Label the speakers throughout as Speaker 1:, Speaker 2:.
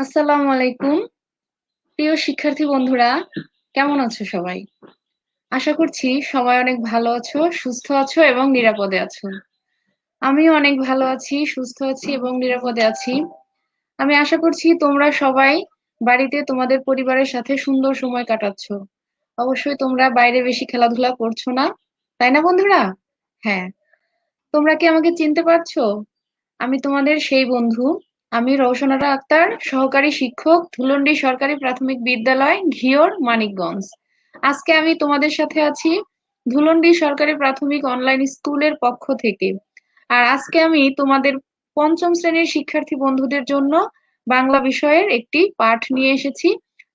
Speaker 1: আসসালামু আলাইকুম। প্রিয় শিক্ষার্থী বন্ধুরা, কেমন আছো সবাই? আশা করছি সবাই অনেক ভালো আছো, সুস্থ আছো এবং নিরাপদে আছো। আমিও অনেক ভালো আছি, সুস্থ আছি এবং নিরাপদে আছি। আমি আশা করছি তোমরা সবাই বাড়িতে তোমাদের পরিবারের সাথে সুন্দর সময় কাটাচ্ছো। অবশ্যই তোমরা বাইরে বেশি খেলাধুলা করছো না, তাই না বন্ধুরা? হ্যাঁ। তোমরা কি আমাকে চিনতে পারছো? আমি তোমাদের সেই বন্ধু। আমি রওশনারা আক্তার, সহকারী শিক্ষক, ধুলন্ডি সরকারি প্রাথমিক বিদ্যালয়, ঘিওর, মানিকগঞ্জ। আজকে আমি তোমাদের সাথে আছি ধুলন্ডি সরকারি প্রাথমিক অনলাইন স্কুলের পক্ষ থেকে। আর আজকে আমি তোমাদের পঞ্চম শ্রেণীর শিক্ষার্থী বন্ধুদের জন্য বাংলা বিষয়ের একটি পাঠ নিয়ে এসেছি।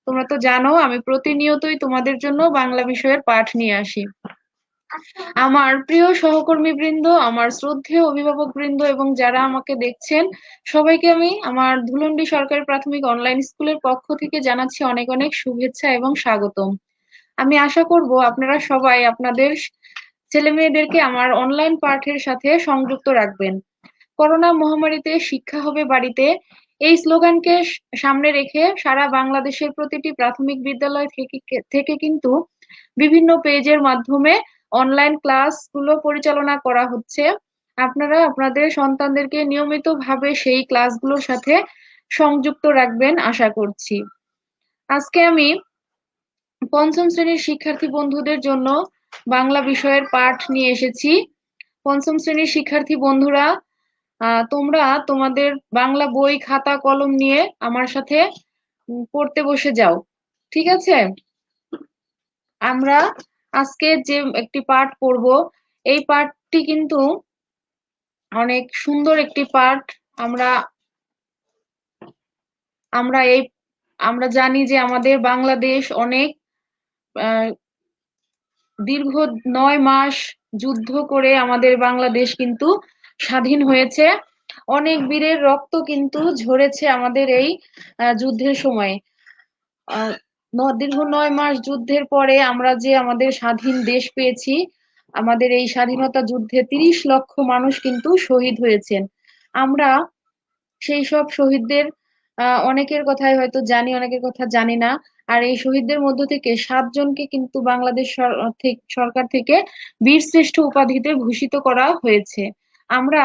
Speaker 1: তোমরা তো জানো আমি প্রতিনিয়তই তোমাদের জন্য বাংলা বিষয়ের পাঠ নিয়ে আসি। আমার প্রিয় সহকর্মী বৃন্দ, আমার শ্রদ্ধেয় অভিভাবক বৃন্দ এবং যারা আমাকে দেখছেন, সবাইকে আমি আমার ধুলন্ডি সরকারি প্রাথমিক অনলাইন স্কুলের পক্ষ থেকে জানাচ্ছি অনেক অনেক শুভেচ্ছা এবং স্বাগতম। আমি আশা করব আপনারা সবাই আপনাদের ছেলে মেয়েদেরকে আমার অনলাইন পাঠের সাথে সংযুক্ত রাখবেন। করোনা মহামারীতে শিক্ষা হবে বাড়িতে, এই স্লোগানকে সামনে রেখে সারা বাংলাদেশের প্রতিটি প্রাথমিক বিদ্যালয় থেকে কিন্তু বিভিন্ন পেজের মাধ্যমে অনলাইন ক্লাসগুলো পরিচালনা করা হচ্ছে। আপনারা আপনাদের সন্তানদেরকে নিয়মিতভাবে সেই ক্লাসগুলোর সাথে সংযুক্ত রাখবেন আশা করছি। আজকে আমি পঞ্চম শ্রেণীর শিক্ষার্থী বন্ধুদের জন্য বাংলা বিষয়ের পাঠ নিয়ে এসেছি। পঞ্চম শ্রেণীর শিক্ষার্থী বন্ধুরা, তোমরা তোমাদের বাংলা বই খাতা কলম নিয়ে আমার সাথে পড়তে বসে যাও। ঠিক আছে? আমরা আজকে যে একটি পাঠ পড়ব, এই পাঠটি কিন্তু অনেক সুন্দর একটি পাঠ। আমরা আমরা এই আমরা জানি যে আমাদের বাংলাদেশ অনেক আহ, দীর্ঘ 9 মাস যুদ্ধ করে আমাদের বাংলাদেশ কিন্তু স্বাধীন হয়েছে। অনেক বীরের রক্ত কিন্তু ঝরেছে আমাদের এই যুদ্ধের সময়। আহ দীর্ঘ 9 মাস যুদ্ধের পরে আমরা যে আমাদের স্বাধীন দেশ পেয়েছি, আমাদের এই স্বাধীনতা যুদ্ধে 30 লক্ষ মানুষ কিন্তু শহীদ হয়েছেন। আমরা সেই সব শহীদদের অনেকের কথাই হয়তো জানি, অনেকের কথা জানি না। আর এই শহীদদের মধ্য থেকে 7 জনকে কিন্তু বাংলাদেশ সরকার থেকে বীরশ্রেষ্ঠ উপাধিতে ভূষিত করা হয়েছে। আমরা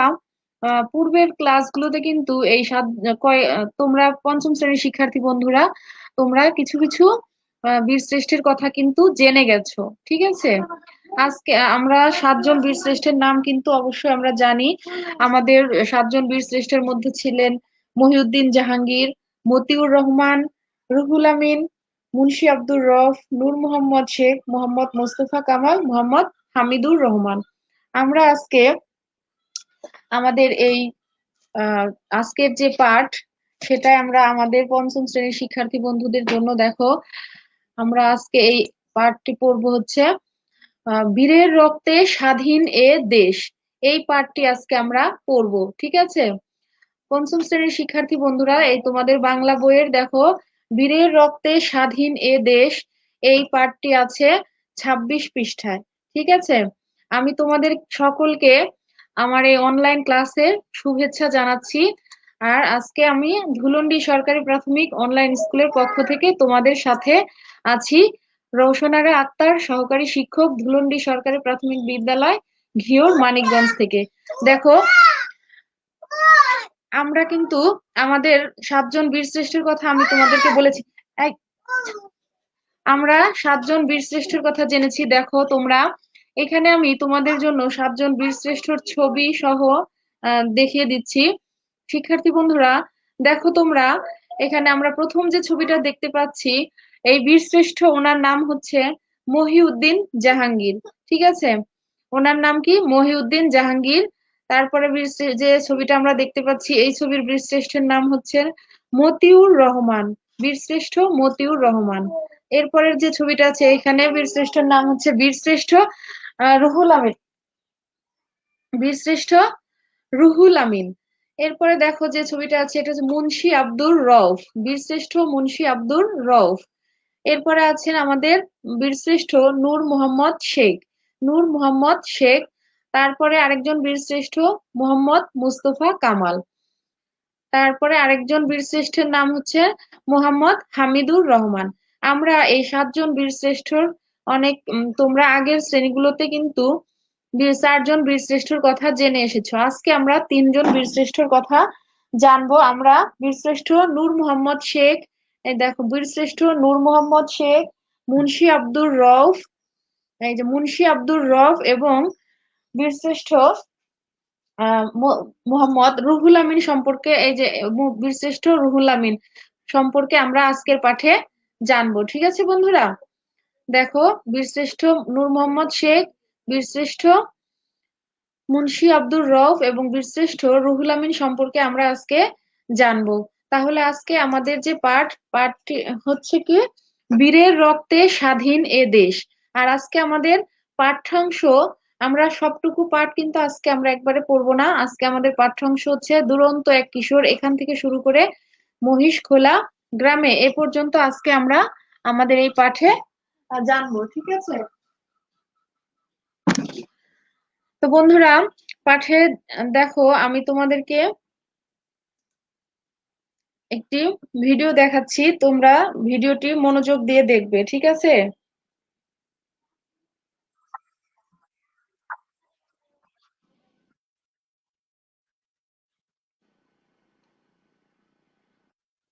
Speaker 1: পূর্বের ক্লাসগুলোতে কিন্তু এই তোমরা পঞ্চম শ্রেণীর শিক্ষার্থী বন্ধুরা, তোমরা কিছু কিছু বীরশ্রেষ্ঠের কথা কিন্তু জেনে গেছো। ঠিক আছে? আজকে আমরা 7 জন বীরশ্রেষ্ঠের নাম কিন্তু অবশ্যই আমরা জানি। আমাদের 7 জন বীরশ্রেষ্ঠের মধ্যে ছিলেন মহিউদ্দিন জাহাঙ্গীর, মতিউর রহমান, রুহুল আমিন, মুন্সি আব্দুর রউফ, নূর মোহাম্মদ শেখ, মোহাম্মদ মোস্তফা কামাল, মোহাম্মদ হামিদুর রহমান। আমরা আজকে আমাদের এই আহ আজকের যে পাঠ, সেটাই আমরা আমাদের পঞ্চম শ্রেণীর শিক্ষার্থী বন্ধুদের জন্য দেখো, আমরা আজকে এই পাঠটি পড়বো হচ্ছে বীরের রক্তে স্বাধীন এ দেশ। এই পাঠটি আজকে আমরা পড়বো। ঠিক আছে? পঞ্চম শ্রেণীর শিক্ষার্থী বন্ধুরা, এই তোমাদের বাংলা বইয়ের দেখো, বীরের রক্তে স্বাধীন এ দেশ, এই পাঠটি আছে 26 পৃষ্ঠায়। ঠিক আছে? আমি তোমাদের সকলকে আমার এই অনলাইন ক্লাসে শুভেচ্ছা জানাচ্ছি। আর আজকে আমি ধুলন্ডি সরকারি প্রাথমিক অনলাইন স্কুলের পক্ষ থেকে তোমাদের সাথে আছি, রওশনারা আক্তার, সহকারী শিক্ষক, ধুলন্ডি সরকারি প্রাথমিক বিদ্যালয়, ঘিওর, মানিকগঞ্জ থেকে। দেখো, আমরা কিন্তু আমাদের 7 জন বীরশ্রেষ্ঠের কথা আমি তোমাদেরকে বলেছি। এই, আমরা 7 জন বীরশ্রেষ্ঠের কথা জেনেছি। দেখো তোমরা, এখানে আমি তোমাদের জন্য 7 জন বীরশ্রেষ্ঠর ছবি সহ দেখিয়ে দিচ্ছি। শিক্ষার্থী বন্ধুরা, দেখো তোমরা, এখানে আমরা প্রথম যে ছবিটা দেখতে পাচ্ছি, এই বীরশ্রেষ্ঠ ওনার নাম হচ্ছে মহিউদ্দিন জাহাঙ্গীর। ঠিক আছে? ওনার নাম কি? মহিউদ্দিন জাহাঙ্গীর। তারপরে যে ছবিটা আমরা দেখতে পাচ্ছি, এই ছবির বীরশ্রেষ্ঠের নাম হচ্ছে মতিউর রহমান, বীরশ্রেষ্ঠ মতিউর রহমান। এরপরের যে ছবিটা আছে, এখানে বীরশ্রেষ্ঠর নাম হচ্ছে বীরশ্রেষ্ঠ রুহুল আমিন, বীরশ্রেষ্ঠ রুহুল আমিন। এরপরে দেখো যে ছবিটা আছে, এটা হচ্ছে মুন্সি আব্দুর রউফ, বীরশ্রেষ্ঠ মুন্সি আব্দুর রউফ। এরপরে আছেন আমাদের বীরশ্রেষ্ঠ নূর মোহাম্মদ শেখ, নূর মোহাম্মদ শেখ। তারপরে আরেকজন বীরশ্রেষ্ঠ মোহাম্মদ মুস্তফা কামাল। তারপরে আরেকজন বীরশ্রেষ্ঠের নাম হচ্ছে মোহাম্মদ হামিদুর রহমান। আমরা এই 7 জন বীরশ্রেষ্ঠর অনেক তোমরা আগের শ্রেণীগুলোতে কিন্তু 4 জন বীরশ্রেষ্ঠর কথা জেনে এসেছো। আজকে আমরা 3 জন বীরশ্রেষ্ঠর কথা জানবো। আমরা বীরশ্রেষ্ঠ নূর মোহাম্মদ শেখ, এই দেখো বীরশ্রেষ্ঠ নূর মোহাম্মদ শেখ, মুন্সি আব্দুর রউফ, এই যে মুন্সি আব্দুর রউফ এবং বীরশ্রেষ্ঠ মোহাম্মদ রুহুল আমিন সম্পর্কে, এই যে বীরশ্রেষ্ঠ রুহুল আমিন সম্পর্কে আমরা আজকের পাঠে জানবো। ঠিক আছে বন্ধুরা, দেখো বীরশ্রেষ্ঠ নূর মোহাম্মদ শেখ, বীরশ্রেষ্ঠ মুন্সি আব্দুর রউফ এবং বীরশ্রেষ্ঠ রুহুল আমিন সম্পর্কে আমরা আজকে জানবো। তাহলে আজকে আমাদের যে পাঠটি হচ্ছে কি, বীরের রক্তে স্বাধীন এ দেশ। আর আজকে আমাদের পাঠ্যাংশ, আমরা সবটুকু পাঠ কিন্তু আজকে আমরা একবারে পড়বো না। আজকে আমাদের পাঠ্যাংশ হচ্ছে দুরন্ত এক কিশোর, এখান থেকে শুরু করে মহিষখোলা গ্রামে এ পর্যন্ত আজকে আমরা আমাদের এই পাঠে জানবো। ঠিক আছে, তো বন্ধুরা পাঠে দেখো আমি তোমাদেরকে একটি ভিডিও দেখাচ্ছি, তোমরা ভিডিওটি মনোযোগ দিয়ে দেখবে। ঠিক আছে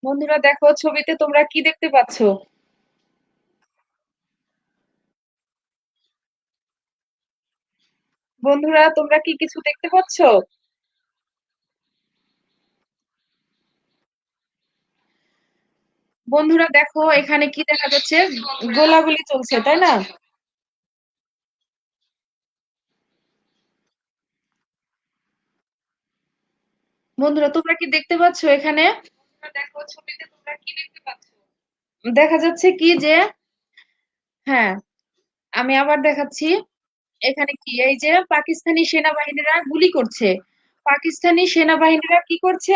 Speaker 1: বন্ধুরা, দেখো ছবিতে তোমরা কি দেখতে পাচ্ছো? বন্ধুরা তোমরা কি কিছু দেখতে পাচ্ছো? বন্ধুরা দেখো এখানে কি দেখা যাচ্ছে, গোলাগুলি চলছে তাই না? বন্ধুরা তোমরা কি দেখতে পাচ্ছো এখানে? দেখো ছবিতে তোমরা কি দেখতে পাচ্ছো? দেখা যাচ্ছে কি যে, হ্যাঁ আমি আবার দেখাচ্ছি। এখানে কি, এই যে পাকিস্তানি সেনাবাহিনীরা গুলি করছে। পাকিস্তানি সেনাবাহিনীরা কি করছে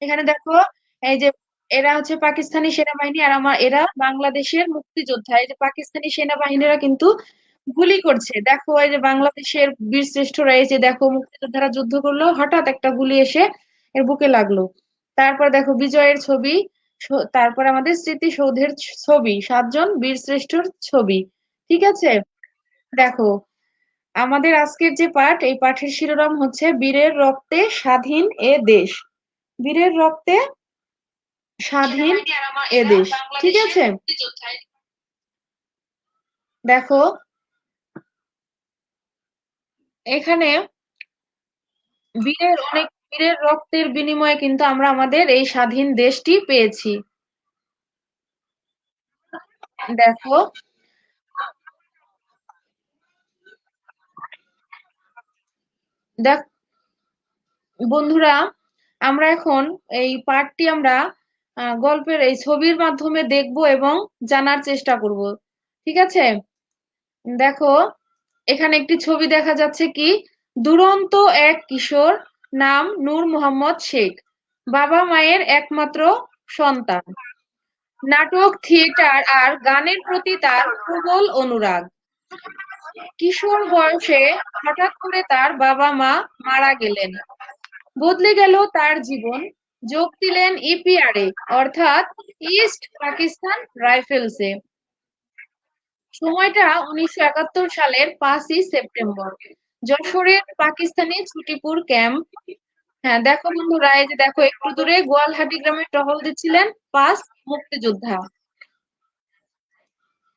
Speaker 1: এখানে দেখো, এই যে এরা হচ্ছে পাকিস্তানি সেনাবাহিনী আর এরা বাংলাদেশের মুক্তিযোদ্ধা। এই যে পাকিস্তানি সেনাবাহিনীরা কিন্তু গুলি করছে, দেখো এই যে বাংলাদেশের বীরশ্রেষ্ঠরা, এই যে দেখো মুক্তিযোদ্ধারা যুদ্ধ করলো, হঠাৎ একটা গুলি এসে এর বুকে লাগলো। তারপর দেখো বিজয়ের ছবি, তারপর আমাদের স্মৃতিসৌধের ছবি, 7 জন বীরশ্রেষ্ঠর ছবি। ঠিক আছে, দেখো আমাদের আজকের যে পাঠ, এই পাঠের শিরোনাম হচ্ছে বীরের রক্তে স্বাধীন এ দেশ। বীরের রক্তে স্বাধীন এ দেশ। ঠিক আছে, দেখো এখানে বীরের রক্তের বিনিময়ে কিন্তু আমরা আমাদের এই স্বাধীন দেশটি পেয়েছি। দেখো দেখ বন্ধুরা, আমরা এখন এই পাঠটি আমরা গল্পের এই ছবির মাধ্যমে দেখব এবং জানার চেষ্টা করব। ঠিক আছে, দেখো এখানে একটি ছবি দেখা যাচ্ছে কি, দুরন্ত এক কিশোর, নাম নূর মোহাম্মদ শেখ, বাবা মায়ের একমাত্র সন্তান, নাটক থিয়েটার আর গানের প্রতি তার প্রবল অনুরাগ। কিশোর বয়সে হঠাৎ করে তার বাবা মা মারা গেলেন, বদলে গেল তার জীবন। যোগ দিলেন ইপিআরে, অর্থাৎ ইস্ট পাকিস্তান রাইফেলসে। সময়টা 1971 সালের 5ই সেপ্টেম্বর, যশোরের পাকিস্তানি ছুটিপুর ক্যাম্প। হ্যাঁ দেখো বন্ধুরা, এই যে দেখো একটু দূরে গোয়ালহাটি গ্রামে টহল দিচ্ছিলেন 5 মুক্তিযোদ্ধা।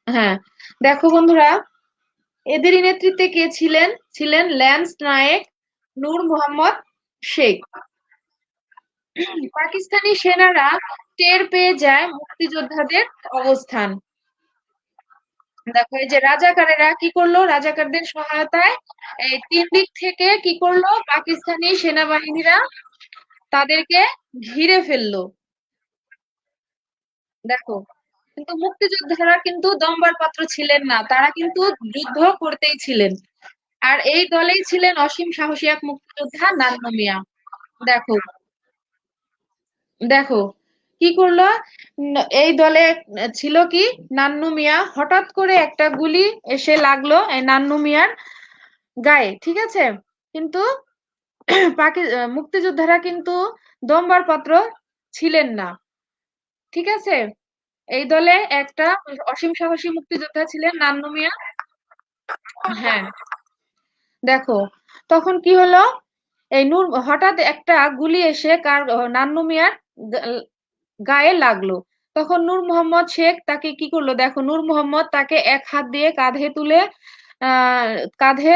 Speaker 1: হ্যাঁ দেখো বন্ধুরা, এদেরই নেতৃত্বে কে ছিলেন? ছিলেন ল্যান্স নায়েক নূর মোহাম্মদ শেখ। পাকিস্তানি সেনারা টের পেয়ে যায় মুক্তিযোদ্ধাদের অবস্থান। দেখো এই যে রাজাকারেরা কি করলো, রাজাকারদের সহায়তায় এই 3 দিক থেকে কি করলো, পাকিস্তানি সেনাবাহিনীরা তাদেরকে ঘিরে ফেললো। দেখো কিন্তু মুক্তিযোদ্ধারা কিন্তু দমবার পাত্র ছিলেন না, তারা কিন্তু যুদ্ধ করতেই ছিলেন। আর এই দলেই ছিলেন অসীম সাহসী এক মুক্তিযোদ্ধা, নান্নু মিয়া। দেখো দেখো কি করলো, এই দলে ছিল কি, নান্নু মিয়া। হঠাৎ করে একটা গুলি এসে লাগলো এই নান্নু মিয়ার গায়ে। ঠিক আছে, কিন্তু মুক্তিযোদ্ধারা কিন্তু দমবার পাত্র ছিলেন না। ঠিক আছে? এই দলে একটা অসীম সাহসী মুক্তিযোদ্ধা ছিলেন নান্নু মিয়া। হ্যাঁ, দেখো তখন কি হলো, এই হঠাৎ একটা গুলি এসে নান্নু মিয়ার গা- গায়ে লাগলো। তখন নূর মোহাম্মদ শেখ তাকে কি করলো, দেখো নূর মোহাম্মদ তাকে এক হাত দিয়ে আহ কাঁধে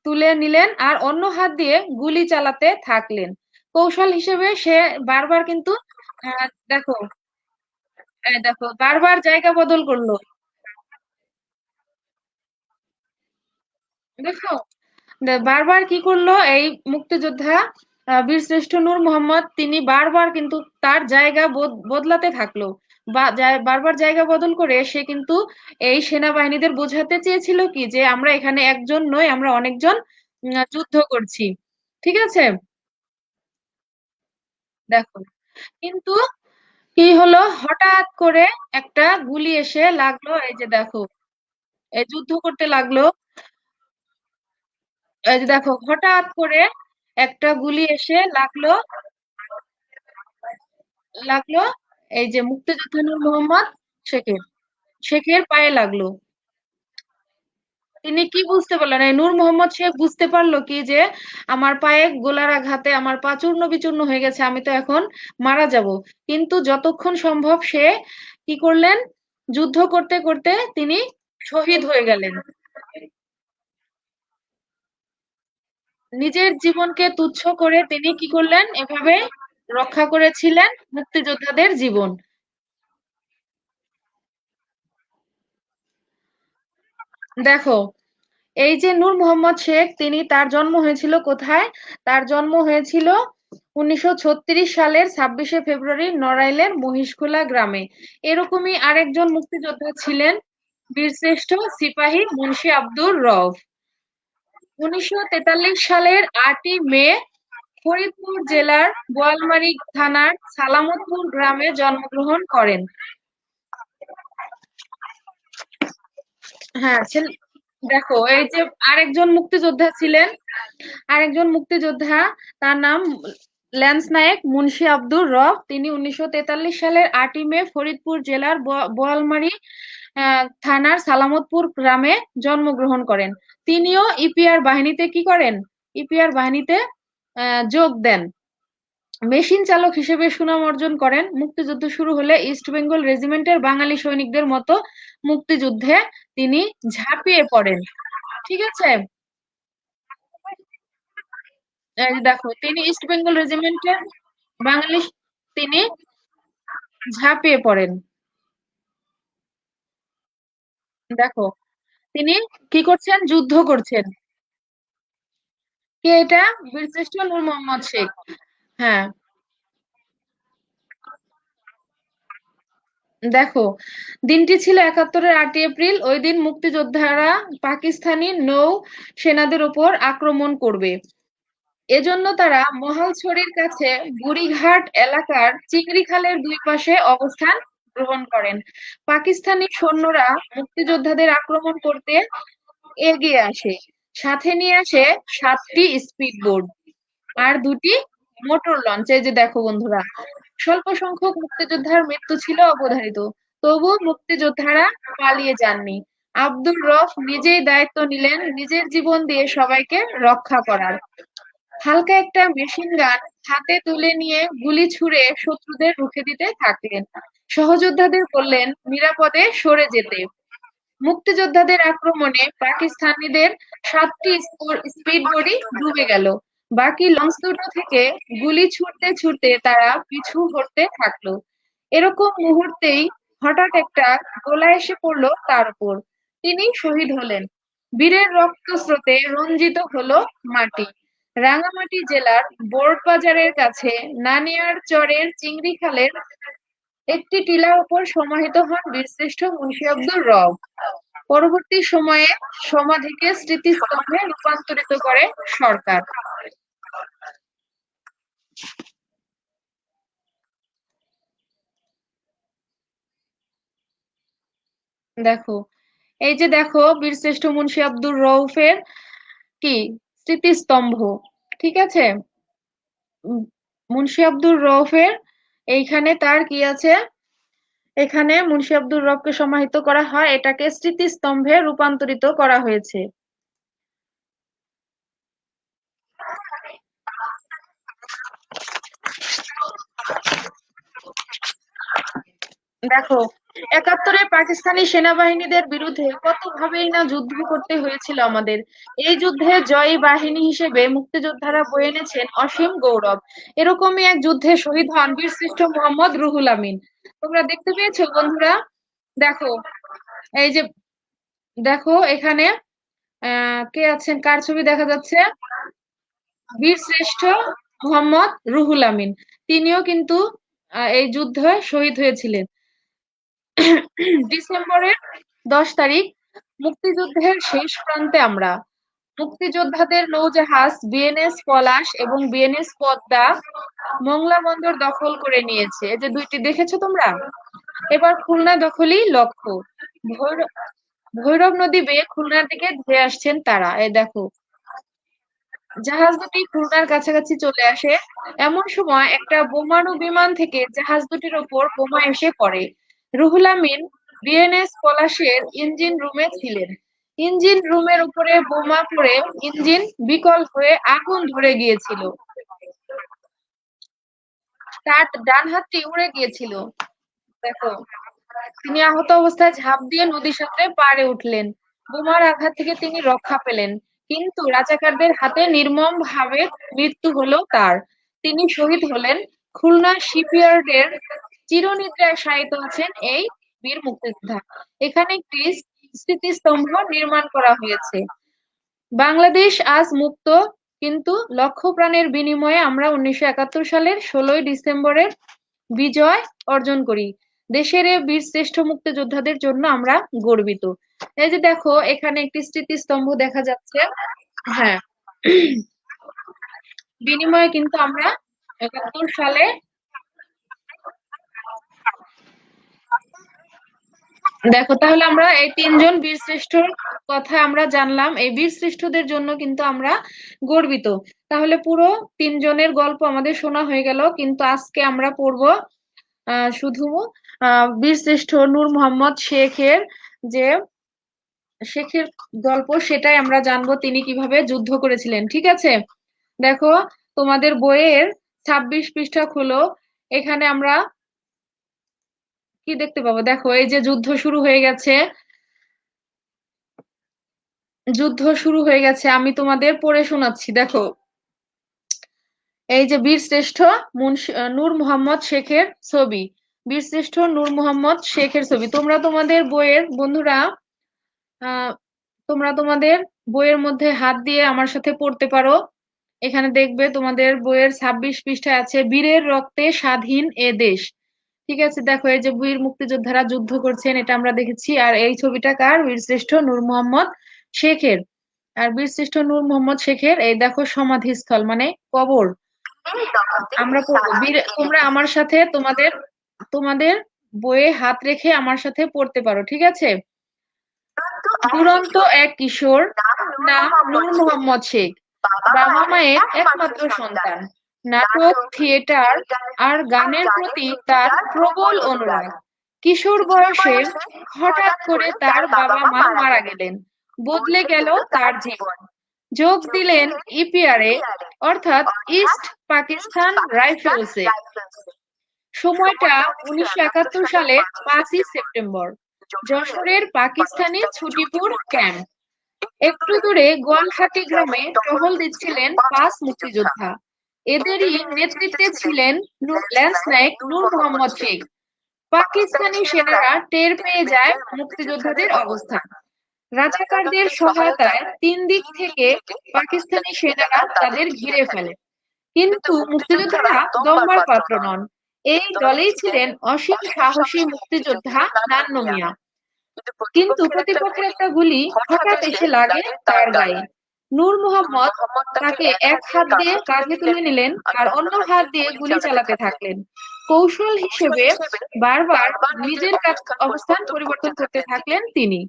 Speaker 1: তুলে নিলেন আর অন্য হাত দিয়ে গুলি চালাতে থাকলেন। কৌশল হিসেবে সে বারবার কিন্তু দেখো, দেখো বারবার জায়গা বদল করলো। দেখো বারবার কি করলো এই মুক্তিযোদ্ধা বীরশ্রেষ্ঠ নূর মোহাম্মদ, তিনি বারবার কিন্তু তার জায়গা বদলাতে থাকলো। বারবার জায়গা বদল করে সে কিন্তু এই সেনাবাহিনীদের বোঝাতে চেয়েছিল কি যে আমরা এখানে একজন নই, আমরা অনেকজন যুদ্ধ করছি। ঠিক আছে? দেখো কিন্তু কি হলো, হঠাৎ করে একটা গুলি এসে লাগলো, এই যে দেখো এই যুদ্ধ করতে লাগলো। এই যে দেখো হঠাৎ করে একটা গুলি এসে লাগলো, লাগলো এই যে মুক্তিযোদ্ধা নূর মোহাম্মদ শেখের শেখের পায়ে লাগলো। তিনি কি বুঝতে পারলেন, এই নূর মোহাম্মদ শেখ বুঝতে পারলো কি যে আমার পায়ে গোলার আঘাতে আমার পা চূর্ণ বিচূর্ণ হয়ে গেছে, আমি তো এখন মারা যাব। কিন্তু যতক্ষণ সম্ভব সে কি করলেন, যুদ্ধ করতে করতে তিনি শহীদ হয়ে গেলেন। নিজের জীবনকে তুচ্ছ করে তিনি কি করলেন, এভাবে রক্ষা করেছিলেন মুক্তিযোদ্ধাদের জীবন। দেখো এই যে নূর মোহাম্মদ শেখ, তার জন্ম হয়েছিল কোথায়? তার জন্ম হয়েছিল 1936 সালের 26শে ফেব্রুয়ারি নড়াইলের মহিষখোলা গ্রামে। এরকমই আরেকজন মুক্তিযোদ্ধা ছিলেন বীরশ্রেষ্ঠ সিপাহী মুন্সি আব্দুর রউফ। 1943 সালের 8ই মে ফরিদপুর জেলার বোয়ালমারী থানার সালামতপুর গ্রামে জন্মগ্রহণ করেন। হ্যাঁ দেখো এই যে আরেকজন মুক্তিযোদ্ধা ছিলেন, আরেকজন মুক্তিযোদ্ধা, তার নাম ল্যান্স নায়েক মুন্সি আব্দুর রব। তিনি 1943 সালের 8ই মে ফরিদপুর জেলার বোয়ালমারী থানার সালামতপুর গ্রামে জন্মগ্রহণ করেন। তিনিও ইপিআর বাহিনীতে কি করেন, ইপিআর বাহিনীতে যোগ দেন। মেশিন চালক হিসেবে সুনাম অর্জন করেন। মুক্তিযুদ্ধ শুরু হলে ইস্ট বেঙ্গল রেজিমেন্টের বাঙালি সৈনিকদের মতো মুক্তিযুদ্ধে তিনি ঝাঁপিয়ে পড়েন। ঠিক আছে? এই যে দেখো তিনি ইস্ট বেঙ্গল রেজিমেন্টের বাঙালি, তিনি ঝাঁপিয়ে পড়েন। দেখো তিনি কি করছেন, যুদ্ধ করছেন। কে এটা? বীরশ্রেষ্ঠ নূর মোহাম্মদ শেখ। হ্যাঁ, দেখো দিনটি ছিল 71-এর 8ই এপ্রিল। ওই দিন মুক্তিযোদ্ধারা পাকিস্তানি নৌ সেনাদের উপর আক্রমণ করবে। এজন্য তারা মহালছড়ির কাছে বুড়িঘাট এলাকার চিংড়ি খালের দুই পাশে অবস্থান গ্রহণ করেন। পাকিস্তানি সৈন্যরা মুক্তিযোদ্ধাদের আক্রমণ করতে এগিয়ে আসে, সাথে নিয়ে আসে 7টি স্পিড বোট আর 2টি মোটর লঞ্চ। এই যে দেখো বন্ধুরা, স্বল্প সংখ্যক মুক্তিযোদ্ধার মৃত্যু ছিল অবধারিত, তবু মুক্তিযোদ্ধারা পালিয়ে যাননি। আব্দুর রফ নিজেই দায়িত্ব নিলেন নিজের জীবন দিয়ে সবাইকে রক্ষা করার। হালকা একটা মেশিন গান হাতে তুলে নিয়ে গুলি ছুড়ে শত্রুদের রুখে দিতে থাকলেন। সহযোদ্ধাদের বললেন নিরাপদে সরে যেতে। মুক্তিযোদ্ধাদের আক্রমণে পাকিস্তানিদের 7টি স্পিড বোটই ডুবে গেল। বাকি লঞ্চ দুটো থেকে গুলি ছুড়তে ছুড়তে তারা পিছু হটতে থাকলো। এরকম মুহূর্তেই হঠাৎ একটা গোলা এসে পড়লো তার উপর। তিনি শহীদ হলেন। বীরের রক্তস্রোতে রঞ্জিত হলো মাটি। রাঙামাটি জেলার বোর্ডবাজারের কাছে নানিয়ার চরের চিংড়ি খালের একটি টিলার উপর সমাহিত হন বীরশ্রেষ্ঠ মুন্সি আব্দুর রব। পরবর্তী সময়ে সমাধিকে স্মৃতিস্তম্ভে রূপান্তরিত করে সরকার। দেখো এই যে দেখো বীরশ্রেষ্ঠ মুন্সি আব্দুর রউফের কি স্মৃতিস্তম্ভ, ঠিক আছে। উম, মুন্সি আব্দুর রউফের এইখানে তার কি আছে, এখানে মুন্সি আব্দুর রবকে সমাহিত করা হয়, এটাকে স্মৃতিস্তম্ভে রূপান্তরিত করা হয়েছে। দেখো, একাত্তরে পাকিস্তানি সেনাবাহিনীদের বিরুদ্ধে কত ভাবেই না যুদ্ধ করতে হয়েছিল আমাদের। এই যুদ্ধে জয়ী বাহিনী হিসেবে মুক্তিযোদ্ধারা বয়ে এনেছেন অসীম গৌরব। এরকমই এক যুদ্ধে শহীদ হন বীরশ্রেষ্ঠ মোহাম্মদ রুহুল আমিন। তোমরা দেখতে পেয়েছো বন্ধুরা? দেখো, এই যে দেখো এখানে কে আছেন, কার ছবি দেখা যাচ্ছে? বীরশ্রেষ্ঠ মোহাম্মদ রুহুল আমিন। তিনিও কিন্তু এই যুদ্ধে শহীদ হয়েছিলেন। ডিসেম্বরের 10 তারিখ মুক্তিযুদ্ধের শেষ প্রান্তে আমরা মুক্তিযোদ্ধাদের নৌজাহাজ বিএনএস পলাশ এবং বিএনএস পদ্মা মোংলা বন্দর দখল করে নিয়েছে। এই যে দুইটি দেখেছো তোমরা? এবার খুলনা দখলই লক্ষ্য। ভৈরব ভৈরব নদী বেয়ে খুলনার দিকে ধেয়ে আসছেন তারা। এই দেখো, জাহাজ দুটি খুলনার কাছাকাছি চলে আসে। এমন সময় একটা বোমারু বিমান থেকে জাহাজ দুটির ওপর বোমা এসে পড়ে। রুহুল আমিন বিএনএস পলাশের ইঞ্জিন রুমে ছিলেন। ইঞ্জিন রুমের উপরে বোমা পড়ে ইঞ্জিন বিকল হয়ে আগুন ধরে গিয়েছিল। তার ডান হাতটি উড়ে গিয়েছিল। দেখো, তিনি আহত অবস্থায় ঝাঁপ দিয়ে নদী সাঁতরে পাড়ে উঠলেন। বোমার আঘাত থেকে তিনি রক্ষা পেলেন, কিন্তু রাজাকারদের হাতে নির্মম ভাবে মৃত্যু হলো তার। তিনি শহীদ হলেন। খুলনা শিপইয়ার্ডের চিরনিদ্রায় শায়িত আছেন এই বীর মুক্তিযোদ্ধা। এখানে একটি স্মৃতিস্তম্ভ নির্মাণ করা হয়েছে। বাংলাদেশ আজ মুক্ত, কিন্তু লক্ষ প্রাণের বিনিময়ে আমরা 1971 সালের 16ই ডিসেম্বরের বিজয় অর্জন করি। দেশের এই বীরশ্রেষ্ঠ মুক্তিযোদ্ধাদের জন্য আমরা গর্বিত। এই যে দেখো, এখানে একটি স্মৃতিস্তম্ভ দেখা যাচ্ছে। হ্যাঁ, বিনিময়ে কিন্তু আমরা 71 সালে, দেখো তাহলে আমরা এই তিনজন বীরশ্রেষ্ঠর কথা আমরা জানলাম। এই বীরশ্রেষ্ঠদের জন্য কিন্তু আমরা গর্বিত। তাহলে পুরো তিনজনের গল্প আমাদের শোনা হয়ে গেল, কিন্তু আজকে আমরা পড়বো শুধু বীরশ্রেষ্ঠ নূর মোহাম্মদ যে শেখের গল্প, সেটাই আমরা জানবো তিনি কিভাবে যুদ্ধ করেছিলেন। ঠিক আছে, দেখো তোমাদের বইয়ের 26 পৃষ্ঠা খুলো। এখানে আমরা কি দেখতে পাবো? দেখো, এই যে যুদ্ধ শুরু হয়ে গেছে, যুদ্ধ শুরু হয়ে গেছে, আমি তোমাদের পড়ে শোনাচ্ছি। দেখো, এই যে বীরশ্রেষ্ঠ নূর মোহাম্মদ শেখের ছবি, বীরশ্রেষ্ঠ নূর মোহাম্মদ শেখের ছবি তোমরা তোমাদের বইয়ের বন্ধুরা, আহ তোমরা তোমাদের বইয়ের মধ্যে হাত দিয়ে আমার সাথে পড়তে পারো। এখানে দেখবে তোমাদের বইয়ের 26 পৃষ্ঠায় আছে বীরের রক্তে স্বাধীন এ দেশ। ঠিক আছে, দেখো এই যে বীর মুক্তিযোদ্ধারা যুদ্ধ করছেন, এটা আমরা দেখেছি। আর এই ছবিটা কার? বীরশ্রেষ্ঠ নূর মোহাম্মদ শেখের। আর বীরশ্রেষ্ঠ নূর মোহাম্মদ শেখের এই দেখো সমাধিস্থল মানে কবর। আমরা পড়বো তোমরা আমার সাথে তোমাদের তোমাদের বইয়ে হাত রেখে আমার সাথে পড়তে পারো। ঠিক আছে। দুরন্ত এক কিশোর, নাম নূর মোহাম্মদ শেখ, বাবা মায়ের একমাত্র সন্তান। নাটক, থিয়েটার আর গানের প্রতি তার প্রবল অনুরাগ। কিশোর বয়সে হঠাৎ করে তার বাবা মা মারা গেলেন। বদলে গেল তার জীবন। যোগ দিলেন ইপিআরে, অর্থাৎ ইস্ট পাকিস্তান রাইফেলসে। সময়টা 1971 সালের 5ই সেপ্টেম্বর। যশোরের পাকিস্তানি ছুটিপুর ক্যাম্প। একটু দূরে গোয়ালহাটি গ্রামে টহল দিচ্ছিলেন 5 মুক্তিযোদ্ধা। এদেরই নেতৃত্বে ছিলেন ল্যান্স নায়েক নূর মোহাম্মদ শেখ। পাকিস্তানি সেনারা টের পেয়ে যায় মুক্তিযোদ্ধাদের অবস্থান। রাজাকারদের সহায়তায় 3 দিক থেকে পাকিস্তানি সেনারা তাদের ঘিরে ফেলে, কিন্তু মুক্তিযোদ্ধারা দমবার পাত্র নন। এই দলেই ছিলেন অসীম সাহসী মুক্তিযোদ্ধা নান্নু মিয়া। কিন্তু প্রতিপক্ষের একটা গুলি হঠাৎ এসে লাগে তার গায়ে। নূর মোহাম্মদ তাকে এক হাত দিয়ে কাঁধে তুলে নিলেন আর অন্য হাত দিয়ে গুলি চালাতে থাকলেন। কৌশল হিসেবে বারবার নিজের অবস্থান পরিবর্তন করতে থাকলেন তিনি।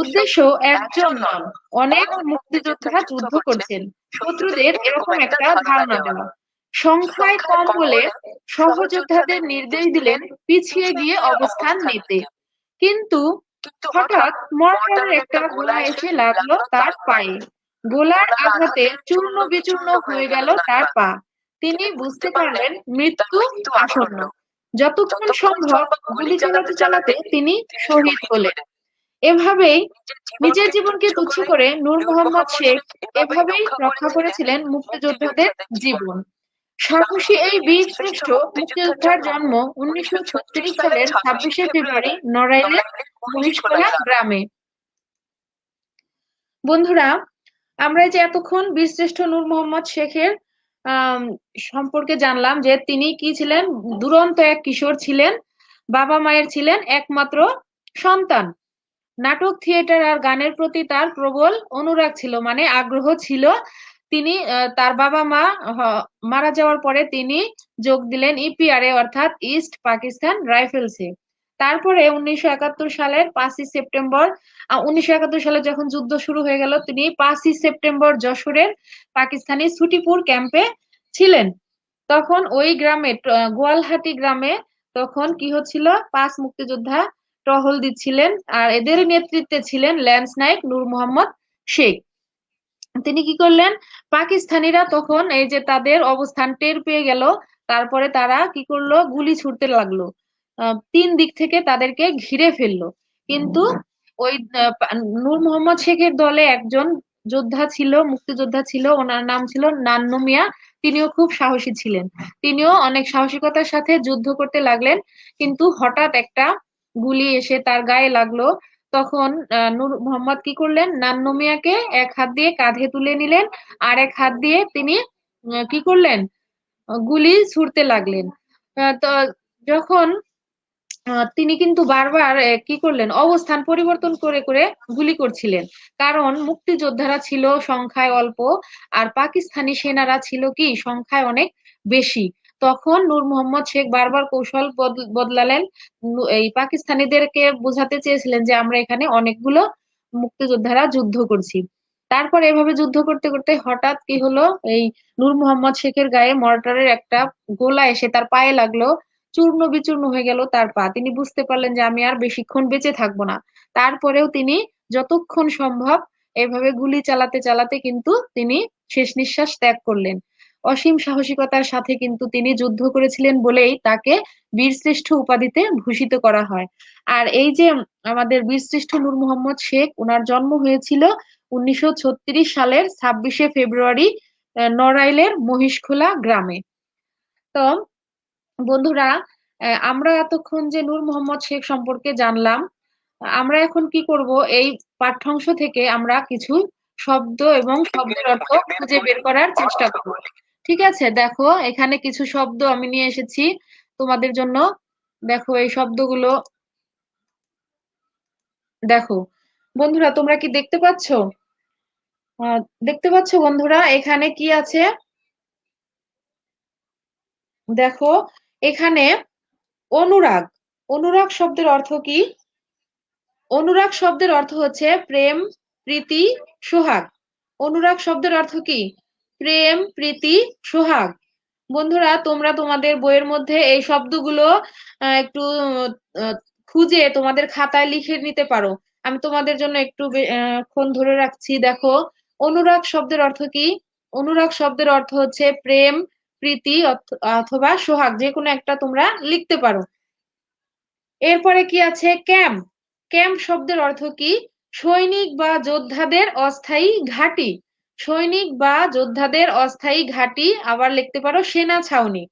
Speaker 1: উদ্দেশ্য একজন নন, অনেক মুক্তিযোদ্ধা যুদ্ধ করছেন, শত্রুদের এরকম একটা ধারণা দেওয়া। সংখ্যায় কম বলে সহযোদ্ধাদের নির্দেশ দিলেন পিছিয়ে গিয়ে অবস্থান নিতে। কিন্তু হঠাৎ মর্টারের একটা গোলা এসে লাগলো তার পায়ে। গোলার আঘাতে চূর্ণ বিচূর্ণ হয়ে গেল তার পা। তিনি বুঝতে পারলেন মৃত্যু আসন্ন। যতক্ষণ সম্ভব গুলি চালাতে চালাতে তিনি শহীদ হলেন। এভাবেই নিজের জীবনকে তুচ্ছ করে নূর মোহাম্মদ শেখ এভাবেই রক্ষা করেছিলেন মুক্তিযোদ্ধাদের জীবন। সাহসী এই বীর শ্রেষ্ঠ মুক্তিযোদ্ধার জন্ম 1936 সালের 26শে ফেব্রুয়ারি নড়াইলের মহিষখোলা গ্রামে। বন্ধুরা, আমরা এই যে এতক্ষণ বীরশ্রেষ্ঠ নূর মোহাম্মদ শেখের আম, সম্পর্কে জানলাম যে তিনি কি ছিলেন, দুরন্ত এক কিশোর ছিলেন, বাবা মায়ের ছিলেন একমাত্র সন্তান। নাটক, থিয়েটার আর গানের প্রতি তার প্রবল অনুরাগ ছিল, মানে আগ্রহ ছিল। তিনি তার বাবা মা মারা যাওয়ার পরে তিনি যোগ দিলেন ইপিআরএ অর্থাৎ ইস্ট পাকিস্তান রাইফেলসে। তারপরে 1971 সালের 5ই সেপ্টেম্বর 1971 সালে যখন যুদ্ধ শুরু হয়ে গেল, তিনি 5ই সেপ্টেম্বর যশোরের পাকিস্তানি ছুটিপুর ক্যাম্পে ছিলেন। তখন ওই গ্রামে গোয়ালহাটি গ্রামে তখন কি হচ্ছিল, 5 মুক্তিযোদ্ধা টহল দিচ্ছিলেন, আর এদের নেতৃত্বে ছিলেন ল্যান্স নায়েক নূর মোহাম্মদ শেখ। তিনি কি করলেন, পাকিস্তানিরা তখন এই যে তাদের অবস্থান টের পেয়ে গেল, তারপরে তারা কি করলো, গুলি ছুড়তে লাগলো। 3 দিক থেকে তাদেরকে ঘিরে ফেললো। কিন্তু ওই নূর মোহাম্মদ শেখের দলে একজন যোদ্ধা ছিল, মুক্তিযোদ্ধা ছিল, ওনার নাম ছিল নান্নু মিয়া। তিনিও খুব সাহসী ছিলেন, তিনিও অনেক সাহসিকতার সাথে যুদ্ধ করতে লাগলেন। কিন্তু হঠাৎ একটা গুলি এসে তার গায়ে লাগলো। তখন নূর মোহাম্মদ কি করলেন, নান্নু মিয়াকে এক হাত দিয়ে কাঁধে তুলে নিলেন, আর এক হাত দিয়ে তিনি কি করলেন, গুলি ছুড়তে লাগলেন। তো যখন তিনি কিন্তু বারবার কি করলেন, অবস্থান পরিবর্তন করে করে গুলি করছিলেন। কারণ মুক্তিযোদ্ধারা ছিল সংখ্যায় অল্প, আর পাকিস্তানি সেনারা ছিল কি সংখ্যায় অনেক বেশি। তখন নূর মোহাম্মদ শেখ বারবার কৌশল বদলালেন। এই পাকিস্তানিদেরকে বোঝাতে চেয়েছিলেন যে আমরা এখানে অনেকগুলো মুক্তিযোদ্ধারা যুদ্ধ করছি। তারপর এভাবে যুদ্ধ করতে করতে হঠাৎ কি হলো, এই নূর মোহাম্মদ শেখের গায়ে মর্টারের একটা গোলা এসে তার পায়ে লাগলো। চূর্ণ বিচূর্ণ হয়ে গেল তার পা। তিনি বুঝতে পারলেন যে আমি আর বেশিক্ষণ বেঁচে থাকবো না। তারপরেও তিনি যতক্ষণ সম্ভব এভাবে গুলি চালাতে চালাতে কিন্তু তিনি শেষ নিঃশ্বাস ত্যাগ করলেন। অসীম সাহসিকতার সাথে কিন্তু তিনি যুদ্ধ করেছিলেন বলেই তাকে বীরশ্রেষ্ঠ উপাধিতে ভূষিত করা হয়। আর এই যে আমাদের বীরশ্রেষ্ঠ নূর মোহাম্মদ শেখ, ওনার জন্ম হয়েছিল 1936 সালের 26শে ফেব্রুয়ারি নড়াইলের মহিষখোলা গ্রামে। তো বন্ধুরা, আমরা এতক্ষণ যে নূর মোহাম্মদ শেখ সম্পর্কে জানলাম, আমরা এখন কি করব, এই পাঠ্যাংশ থেকে আমরা কিছু শব্দ এবং শব্দের অর্থ খুঁজে বের করার চেষ্টা করব। ঠিক আছে, দেখো এখানে কিছু শব্দ আমি নিয়ে এসেছি তোমাদের জন্য। দেখো এই শব্দগুলো, দেখো বন্ধুরা, তোমরা কি দেখতে পাচ্ছ? দেখতে পাচ্ছ বন্ধুরা, এখানে কি আছে? দেখো এখানে অনুরাগ। অনুরাগ শব্দের অর্থ কি? অনুরাগ শব্দের অর্থ হচ্ছে প্রেম, প্রীতি, সোহাগ। অনুরাগ শব্দের অর্থ কি? প্রেম, প্রীতি, সোহাগ। বন্ধুরা, তোমরা তোমাদের বইয়ের মধ্যে এই শব্দগুলো একটু আহ, খুঁজে তোমাদের খাতায় লিখে নিতে পারো। আমি তোমাদের জন্য একটু ক্ষণ ধরে রাখছি। দেখো অনুরাগ শব্দের অর্থ কি? অনুরাগ শব্দের অর্থ হচ্ছে প্রেম, প্রীতি অথবা সোহাগ, যে কোনো একটা তোমরা লিখতে পারো। এরপরে কি আছে? ক্যাম্প। ক্যাম্প শব্দের অর্থ কি? সৈনিক বা যোদ্ধাদের অস্থায়ী ঘাঁটি। সৈনিক বা যোদ্ধাদের অস্থায়ী ঘাঁটি, আবার লিখতে পারো সেনা ছাউনি।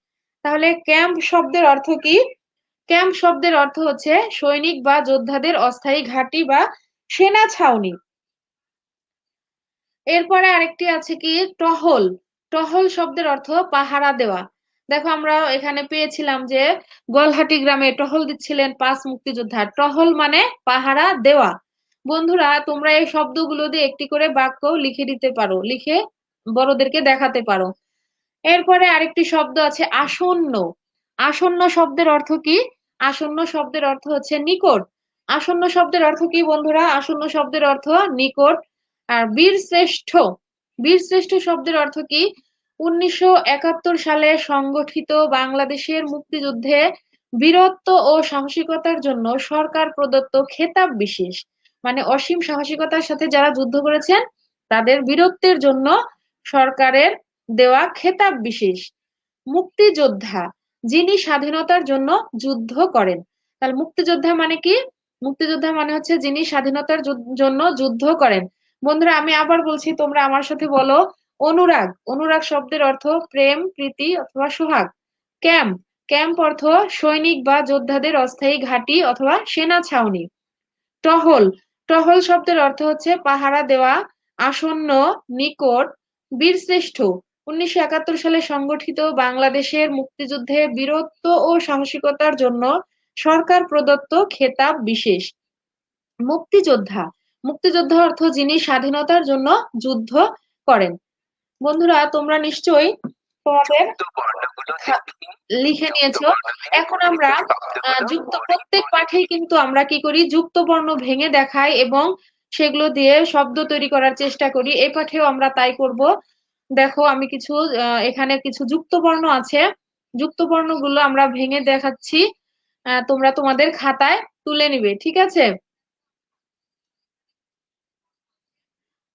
Speaker 1: তাহলে ক্যাম্প শব্দের অর্থ কি? ক্যাম্প শব্দের অর্থ হচ্ছে সৈনিক বা যোদ্ধাদের অস্থায়ী ঘাঁটি বা সেনা ছাউনি। এরপরে আরেকটি আছে কি? টহল। টহল শব্দের অর্থ পাহারা দেওয়া। দেখো আমরা এখানে পেয়েছিলাম যে গোয়ালহাটি গ্রামে টহল দিচ্ছিলেন 5 মুক্তিযোদ্ধা। টহল মানে পাহারা দেওয়া। বন্ধুরা, তোমরা এই শব্দগুলো দিয়ে একটি করে বাক্য লিখে দিতে পারো, লিখে বড়দেরকে দেখাতে পারো। এরপরে আরেকটি শব্দ আছে আসন্ন। আসন্ন শব্দের অর্থ কি? আসন্ন শব্দের অর্থ হচ্ছে নিকট। আসন্ন শব্দের অর্থ কি বন্ধুরা? আসন্ন শব্দের অর্থ নিকট। আর বীর শ্রেষ্ঠ, বীর শ্রেষ্ঠ শব্দের অর্থ কি? 1971 সালে সংগঠিত বাংলাদেশের মুক্তিযুদ্ধে বীরত্ব ও সাহসিকতার জন্য সরকার প্রদত্ত খেতাব বিশেষ। মানে অসীম সাহসিকতার সাথে যারা যুদ্ধ করেছেন তাদের বীরত্বের জন্য সরকারের দেওয়া খেতাব বিশেষ। মুক্তিযোদ্ধা, যিনি স্বাধীনতার জন্য যুদ্ধ করেন। তাহলে মুক্তিযোদ্ধা মানে কি? মুক্তিযোদ্ধা মানে হচ্ছে যিনি স্বাধীনতার জন্য যুদ্ধ করেন। বন্ধুরা আমি আবার বলছি, তোমরা আমার সাথে বলো। অনুরাগ, অনুরাগ শব্দের অর্থ প্রেম, প্রীতি অথবা সোহাগ। ক্যাম্প, ক্যাম্প অর্থ সৈনিক বা যোদ্ধাদের অস্থায়ী ঘাঁটি অথবা সেনা ছাউনি। টহল, টহল শব্দের অর্থ হচ্ছে পাহারা দেওয়া, আসন্ন, নিকট। বীরশ্রেষ্ঠ, 1971 সালে সংগঠিত বাংলাদেশের মুক্তিযুদ্ধে বীরত্ব ও সাহসিকতার জন্য সরকার প্রদত্ত খেতাব বিশেষ। মুক্তিযোদ্ধা, মুক্তিযোদ্ধা অর্থ যিনি স্বাধীনতার জন্য যুদ্ধ করেন। বন্ধুরা তোমরা নিশ্চয়ই তোমাদের লিখে নিয়েছো। এখন আমরা যুক্ত প্রত্যেক পাঠেই কিন্তু আমরা কি করি, যুক্ত বর্ণ ভেঙে দেখাই এবং সেগুলো দিয়ে শব্দ তৈরি করার চেষ্টা করি। এই পাঠেও আমরা তাই করব। দেখো আমি কিছু এখানে কিছু যুক্ত বর্ণ আছে, যুক্ত বর্ণগুলো আমরা ভেঙে দেখাচ্ছি। তোমরা তোমাদের খাতায় তুলে নিবে, ঠিক আছে?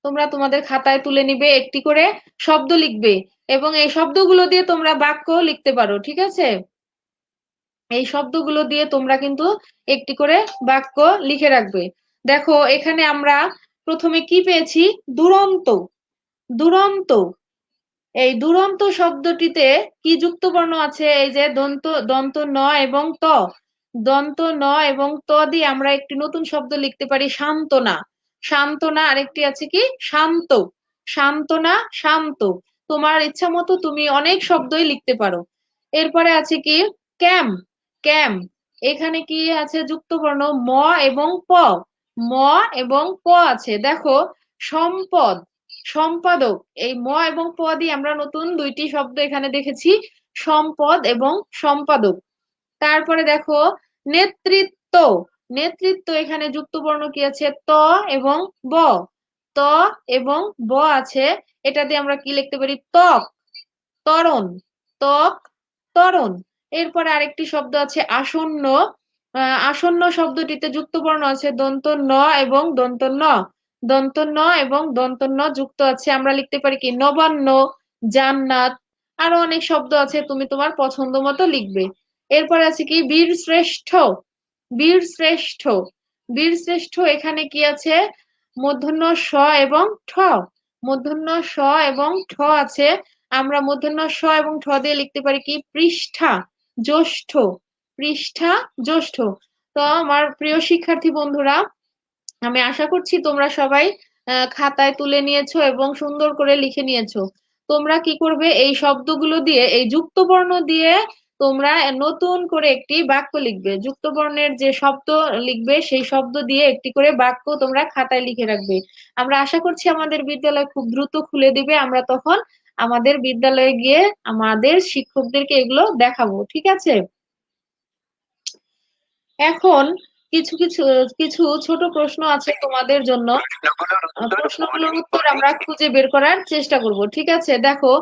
Speaker 1: তোমরা তোমাদের খাতায় তুলে নিবে, একটি করে শব্দ লিখবে এবং এই শব্দগুলো দিয়ে তোমরা বাক্য লিখতে পারো, ঠিক আছে? এই শব্দগুলো দিয়ে তোমরা কিন্তু একটি করে বাক্য লিখে রাখবে। দেখো এখানে আমরা প্রথমে কি পেয়েছি? দুরন্ত, দুরন্ত। এই দুরন্ত শব্দটিতে কি যুক্ত বর্ণ আছে? এই যে দন্ত, দন্ত ন এবং ত। দন্ত ন এবং ত দিয়ে আমরা একটি নতুন শব্দ লিখতে পারি সান্ত্বনা। সান্ত্বনা, আরেকটি আছে কি শান্ত। সান্ত্বনা, শান্ত। তোমার ইচ্ছা মতো তুমি অনেক শব্দই লিখতে পারো। এরপরে আছে কি ক্যাম্প, ক্যাম্প। এখানে কি আছে যুক্ত বর্ণ ম এবং প। ম এবং প আছে। দেখো সম্পদ, সম্পাদক। এই ম এবং প দিয়ে আমরা নতুন দুইটি শব্দ এখানে দেখেছি, সম্পদ এবং সম্পাদক। তারপরে দেখো নেতৃত্ব, নেতৃত্ব। এখানে যুক্ত বর্ণ কি আছে? ত এবং ব। ত এবং ব আছে। এটা দিয়ে আমরা কি লিখতে পারি? ত্বক, ত্বরণ। ত্বক, ত্বরণ। এরপরে আরেকটি শব্দ আছে আসন্ন। আসন্ন শব্দটিতে যুক্ত বর্ণ আছে দন্ত ন এবং দন্ত ন। দন্ত ন এবং দন্ত ন যুক্ত আছে, আমরা লিখতে পারি কি নবান্ন, জান্নাত। আরো অনেক শব্দ আছে, তুমি তোমার পছন্দ মতো লিখবে। এরপর আছে কি বীর শ্রেষ্ঠ, বীর শ্রেষ্ঠ। বীর শ্রেষ্ঠ এখানে কি আছে? মূর্ধন্য স এবং ঠ। মূর্ধন্য স এবং ঠ আছে। আমরা মূর্ধন্য স এবং ঠ দিয়ে লিখতে পারি কি পৃষ্ঠা, জ্যৈষ্ঠ। পৃষ্ঠা, জ্যৈষ্ঠ। তো আমার প্রিয় শিক্ষার্থী বন্ধুরা, আমি আশা করছি তোমরা সবাই খাতায় তুলে নিয়েছো এবং সুন্দর করে লিখে নিয়েছো। তোমরা কি করবে? এই শব্দগুলো দিয়ে, এই যুক্ত বর্ণ দিয়ে তোমরা নতুন করে একটি বাক্য লিখবে। যুক্ত বর্ণের যে শব্দ লিখবে সেই শব্দ দিয়ে একটি করে বাক্য তোমরা খাতায় লিখে রাখবে। আমরা আশা করছি আমাদের বিদ্যালয় খুব দ্রুত খুলে দিবে, আমরা তখন আমাদের বিদ্যালয়ে গিয়ে আমাদের শিক্ষকদেরকে এগুলো দেখাবো, ঠিক আছে? এখন কিছু কিছু কিছু ছোট প্রশ্ন আছে তোমাদের জন্য। প্রশ্নগুলোর উত্তর আমরা খুঁজে বের করার চেষ্টা করব, ঠিক আছে? দেখো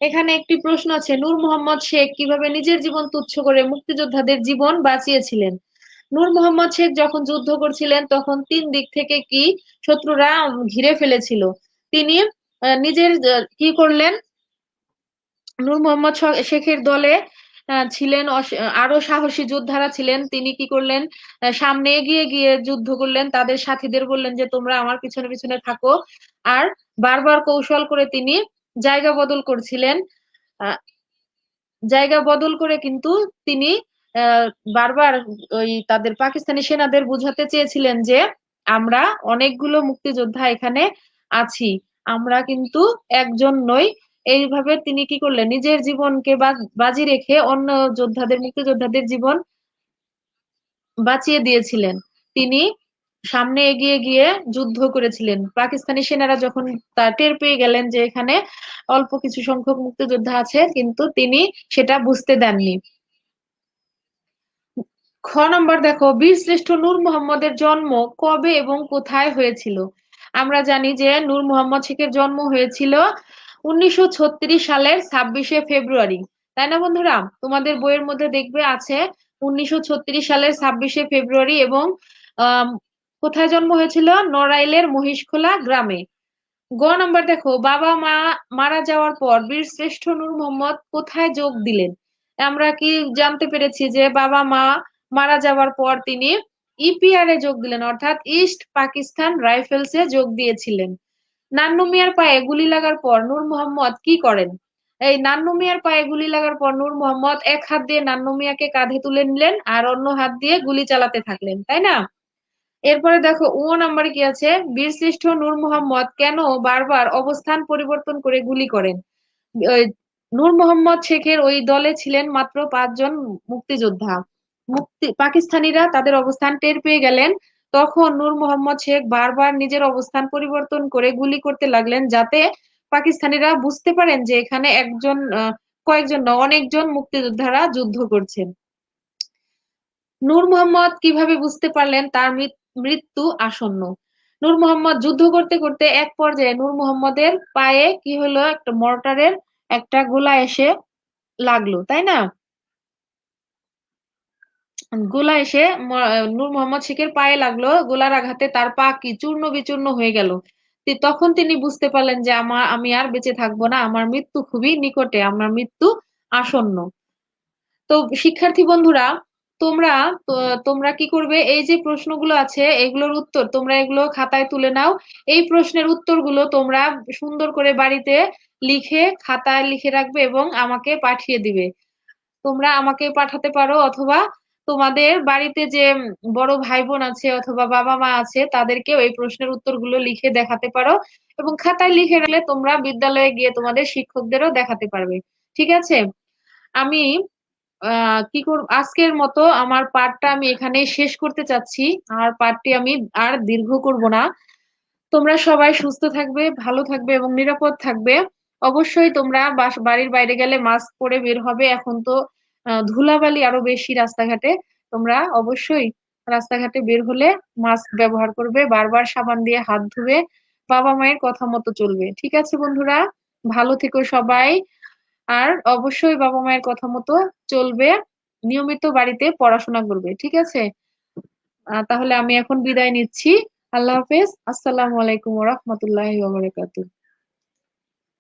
Speaker 1: এখানে একটি প্রশ্ন আছে, নূর মোহাম্মদ শেখ কিভাবে নিজের জীবন তুচ্ছ করে মুক্তিযোদ্ধাদের জীবন বাঁচিয়েছিলেন? নূর মোহাম্মদ শেখ যখন যুদ্ধ করছিলেন তখন তিন দিক থেকে কি শত্রুরা ঘিরে ফেলেছিল। তিনি নিজের কি করলেন? নূর মোহাম্মদ শেখের দলে ছিলেন আরো সাহসী যোদ্ধারা ছিলেন। তিনি কি করলেন? সামনে এগিয়ে গিয়ে যুদ্ধ করলেন, তাদের সাথীদের বললেন যে তোমরা আমার পিছনে পিছনে থাকো। আর বারবার কৌশল করে তিনি জায়গা বদল করছিলেন। আহ, জায়গা বদল করে কিন্তু তিনি আহ, বারবার ওই তাদের পাকিস্তানি সেনাদের বুঝাতে চেয়েছিলেন যে আমরা অনেকগুলো মুক্তিযোদ্ধা এখানে আছি, আমরা কিন্তু একজন নই। এইভাবে তিনি কি করলেন? নিজের জীবনকে বাজি রেখে অন্য যোদ্ধাদের, মুক্তিযোদ্ধাদের জীবন বাঁচিয়ে দিয়েছিলেন। তিনি সামনে এগিয়ে গিয়ে যুদ্ধ করেছিলেন। পাকিস্তানি সেনারা যখন তা টের পেয়ে গেলেন যে এখানে অল্প কিছু সংখ্যক মুক্তিযোদ্ধা আছে, কিন্তু তিনি সেটা বুঝতে দেননি। খ নাম্বার দেখো, বীরশ্রেষ্ঠ নূর মোহাম্মদের জন্ম কবে এবং কোথায় হয়েছিল? আমরা জানি যে নূর মোহাম্মদ শেখের জন্ম হয়েছিল 1936 সালের 26শে ফেব্রুয়ারি। তাই না বন্ধুরা? তোমাদের বইয়ের মধ্যে দেখবে আছে 1936 সালের 26শে ফেব্রুয়ারি। এবং আহ কোথায় জন্ম হয়েছিল? নড়াইলের মহিষখোলা গ্রামে। গ নাম্বার দেখো, বাবা মা মারা যাওয়ার পর বীরশ্রেষ্ঠ নূর মোহাম্মদ কোথায় যোগ দিলেন? আমরা কি জানতে পেরেছি যে বাবা মা মারা যাওয়ার পর তিনি ইপিআর এ যোগ দিলেন, অর্থাৎ ইস্ট পাকিস্তান রাইফেলসে যোগ দিয়েছিলেন। নান্নু মিয়ার পায়ে গুলি লাগার পর নূর মোহাম্মদ কি করেন? এই নান্নু মিয়ার পায়ে গুলি লাগার পর নূর মোহাম্মদ এক হাত দিয়ে নান্নু মিয়াকে কাঁধে তুলে নিলেন আর অন্য হাত দিয়ে গুলি চালাতে থাকলেন, তাই না? এরপরে দেখো নাম্বারে কি আছে, বীরশ্রেষ্ঠ নূর মোহাম্মদ কেন বারবার অবস্থান পরিবর্তন করে গুলি করেন? ওই নূর মোহাম্মদ শেখের ওই দলে ছিলেন মাত্র 5 জন মুক্তিযোদ্ধা। পাকিস্তানিরা তাদের অবস্থান টের পেয়ে গেলেন। তখন নূর মোহাম্মদ শেখ বারবার নিজের অবস্থান পরিবর্তন করে গুলি করতে লাগলেন, যাতে পাকিস্তানিরা বুঝতে পারেন যে এখানে কয়েকজন না, অনেকজন মুক্তিযোদ্ধারা যুদ্ধ করছেন। নূর মোহাম্মদ কিভাবে বুঝতে পারলেন তার মৃত্যু আসন্ন? নূর মোহাম্মদ যুদ্ধ করতে করতে এক পর্যায়ে নূর মোহাম্মদের পায়ে কি হলো, একটা মর্টারের একটা গোলা এসে লাগলো, তাই না? গোলা এসে নূর মোহাম্মদ শেখের পায়ে লাগলো, গোলার আঘাতে তার পা কি চূর্ণ বিচূর্ণ হয়ে গেল। তখন তিনি বুঝতে পারলেন যে আমি আর বেঁচে থাকবো না, আমার মৃত্যু খুবই নিকটে, আমার মৃত্যু আসন্ন। তো শিক্ষার্থী বন্ধুরা, তোমরা তোমরা কি করবে, এই যে প্রশ্নগুলো আছে এগুলোর উত্তর তোমরা এগুলো খাতায় তুলে নাও। এই প্রশ্নের উত্তরগুলো তোমরা সুন্দর করে বাড়িতে লিখে খাতায় লিখে রাখবে এবং আমাকে পাঠিয়ে দিবে। তোমরা আমাকে পাঠাতে পারো, অথবা তোমাদের বাড়িতে যে বড় ভাই বোন আছে অথবা বাবা মা আছে তাদেরকেও এই প্রশ্নের উত্তরগুলো লিখে দেখাতে পারো। এবং খাতায় লিখে রাখলে তোমরা বিদ্যালয়ে গিয়ে তোমাদের শিক্ষকদেরও দেখাতে পারবে। ঠিক আছে? আমি কি করব, আজকের মতো আমার পাঠটা আমি এখানেই শেষ করতে চাচ্ছি। আর পাঠটি আমি আর দীর্ঘ করব না। তোমরা সবাই সুস্থ থাকবে, ভালো থাকবে এবং নিরাপদ থাকবে। অবশ্যই তোমরা বাড়ির বাইরে গেলে মাস্ক পরে বের হবে। এখন তো ধুলাবালি আরো বেশি রাস্তাঘাটে। তোমরা অবশ্যই রাস্তাঘাটে বের হলে মাস্ক ব্যবহার করবে, বারবার সাবান দিয়ে হাত ধুবে, বাবা মায়ের কথা মতো চলবে। ঠিক আছে বন্ধুরা, ভালো থেকো সবাই। আর অবশ্যই বাবা মায়ের কথা মতো চলবে, নিয়মিত বাড়িতে পড়াশোনা করবে। ঠিক আছে? তাহলে আমি এখন বিদায় নিচ্ছি। আল্লাহ হাফেজ। আসসালামু আলাইকুম ওয়া রাহমাতুল্লাহি ওয়া বারাকাতুহু।